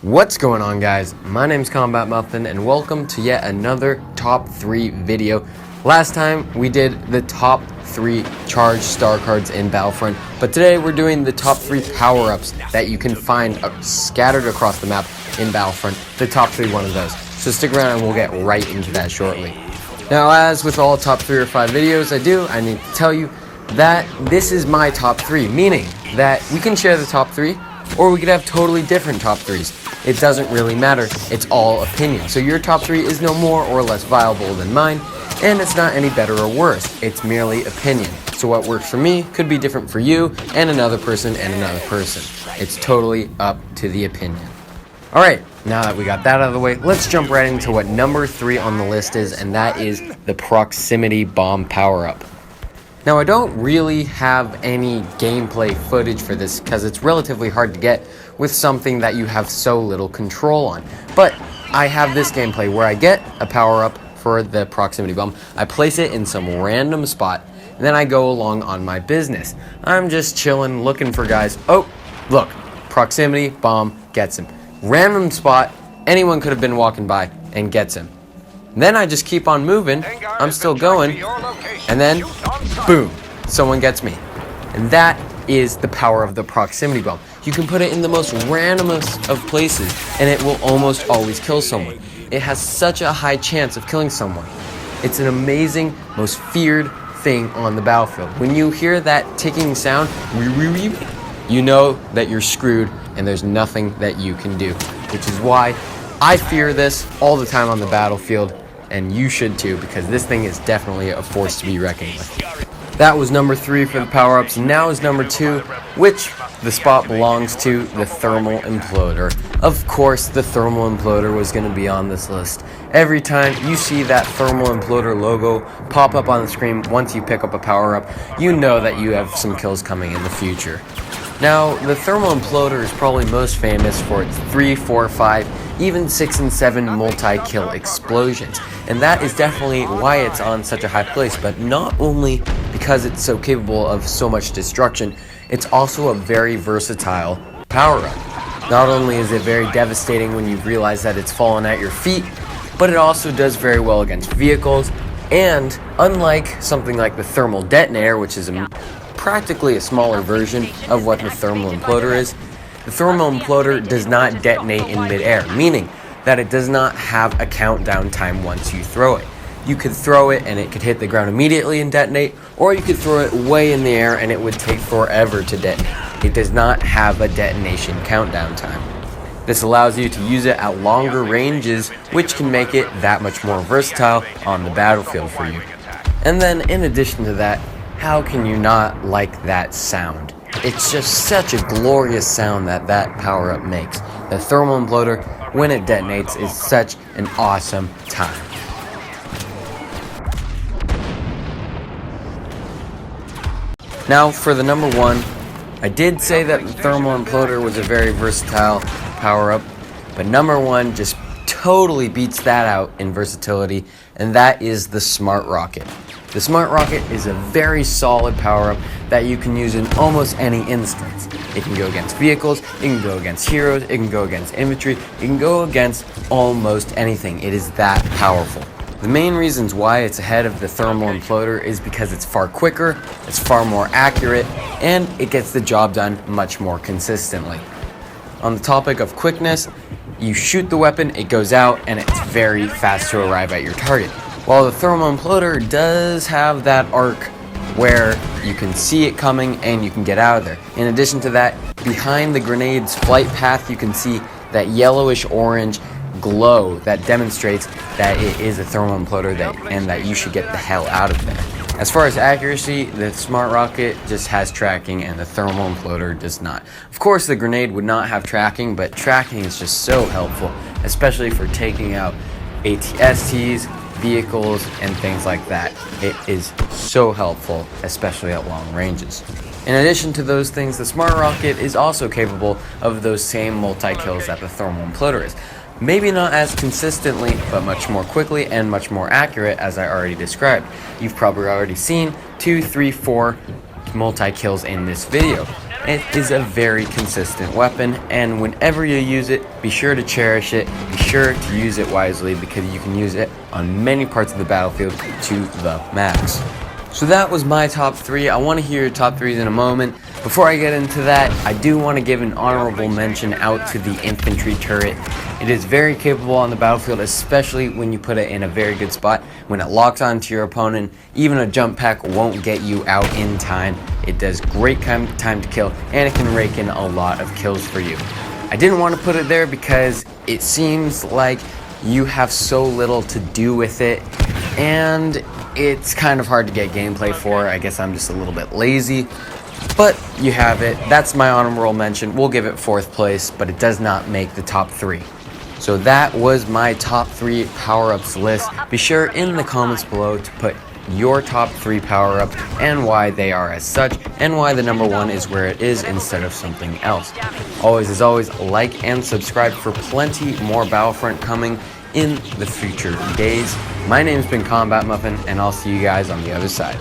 What's going on, guys? My name's Combat Muffin and welcome to yet another top 3 video. Last time we did the top 3 charged star cards in Battlefront, but today we're doing the top 3 power-ups that you can find scattered across the map in Battlefront. The top 3 one of those. So stick around and we'll get right into that shortly. Now, as with all top 3 or 5 videos I need to tell you that this is my top 3, meaning that we can share the top 3 or we could have totally different top 3s. It doesn't really matter, it's all opinion. So your top 3 is no more or less viable than mine, and it's not any better or worse, it's merely opinion. So what works for me could be different for you, and another person, and another person. It's totally up to the opinion. Alright, now that we got that out of the way, let's jump right into what number 3 on the list is, and that is the proximity bomb power-up. Now, I don't really have any gameplay footage for this because it's relatively hard to get with something that you have so little control on. But I have this gameplay where I get a power-up for the proximity bomb, I place it in some random spot, and then I go along on my business. I'm just chilling, looking for guys. Oh, look, proximity bomb gets him. Random spot, anyone could have been walking by and gets him. Then I just keep on moving, I'm still going, and then, boom, someone gets me. And that is the power of the proximity bomb. You can put it in the most randomest of places, and it will almost always kill someone. It has such a high chance of killing someone. It's an amazing, most feared thing on the battlefield. When you hear that ticking sound, you know that you're screwed, and there's nothing that you can do. Which is why I fear this all the time on the battlefield, and you should too, because this thing is definitely a force to be reckoned with. That was number 3 for the power-ups, and now is number 2, which the spot belongs to the thermal imploder. Of course, the thermal imploder was going to be on this list. Every time you see that thermal imploder logo pop up on the screen once you pick up a power-up, you know that you have some kills coming in the future. Now, the thermal imploder is probably most famous for its 3, 4, 5, even 6 and 7 multi-kill explosions. And that is definitely why it's on such a high place, but not only because it's so capable of so much destruction, it's also a very versatile power-up. Not only is it very devastating when you realize that it's fallen at your feet, but it also does very well against vehicles, and unlike something like the thermal detonator, which is practically a smaller version of what the thermal imploder is, the thermal imploder does not detonate in midair, meaning that it does not have a countdown time once you throw it. You could throw it and it could hit the ground immediately and detonate, or you could throw it way in the air and it would take forever to detonate. It does not have a detonation countdown time. This allows you to use it at longer ranges, which can make it that much more versatile on the battlefield for you. And then in addition to that, how can you not like that sound? It's just such a glorious sound that power-up makes. The thermal imploder, when it detonates, is such an awesome time. Now for the number 1, I did say that the thermal imploder was a very versatile power-up, but number 1 just totally beats that out in versatility, and that is the smart rocket. The smart rocket is a very solid power-up that you can use in almost any instance. It can go against vehicles, it can go against heroes, it can go against infantry, it can go against almost anything. It is that powerful. The main reasons why it's ahead of the thermal imploder is because it's far quicker, it's far more accurate, and it gets the job done much more consistently. On the topic of quickness, you shoot the weapon, it goes out, and it's very fast to arrive at your target. While the thermal imploder does have that arc where you can see it coming and you can get out of there. In addition to that, behind the grenade's flight path, you can see that yellowish orange glow that demonstrates that it is a thermal imploder and that you should get the hell out of there. As far as accuracy, the smart rocket just has tracking and the thermal imploder does not. Of course, the grenade would not have tracking, but tracking is just so helpful, especially for taking out ATSTs, vehicles, and things like that. It is so helpful, especially at long ranges. In addition to those things, the smart rocket is also capable of those same multi-kills that the thermal imploder is. Maybe not as consistently, but much more quickly and much more accurate, as I already described. You've probably already seen 2, 3, 4 multi-kills in this video. It is a very consistent weapon, and whenever you use it, be sure to cherish it, be sure to use it wisely, because you can use it on many parts of the battlefield to the max. So that was my top 3. I want to hear your top 3s in a moment. Before I get into that, I do want to give an honorable mention out to the infantry turret. It is very capable on the battlefield, especially when you put it in a very good spot. When it locks onto your opponent, even a jump pack won't get you out in time. It does great time to kill, and it can rake in a lot of kills for you. I didn't want to put it there because it seems like you have so little to do with it, and it's kind of hard to get gameplay for. I guess I'm just a little bit lazy, but you have it. That's my honorable mention. We'll give it 4th place, but it does not make the top 3. So that was my top 3 power-ups list. Be sure in the comments below to put your top 3 power-ups and why they are as such, and why the number 1 is where it is instead of something else. Always, as always, like and subscribe for plenty more Battlefront coming in the future days. My name's been Combat Muffin, and I'll see you guys on the other side.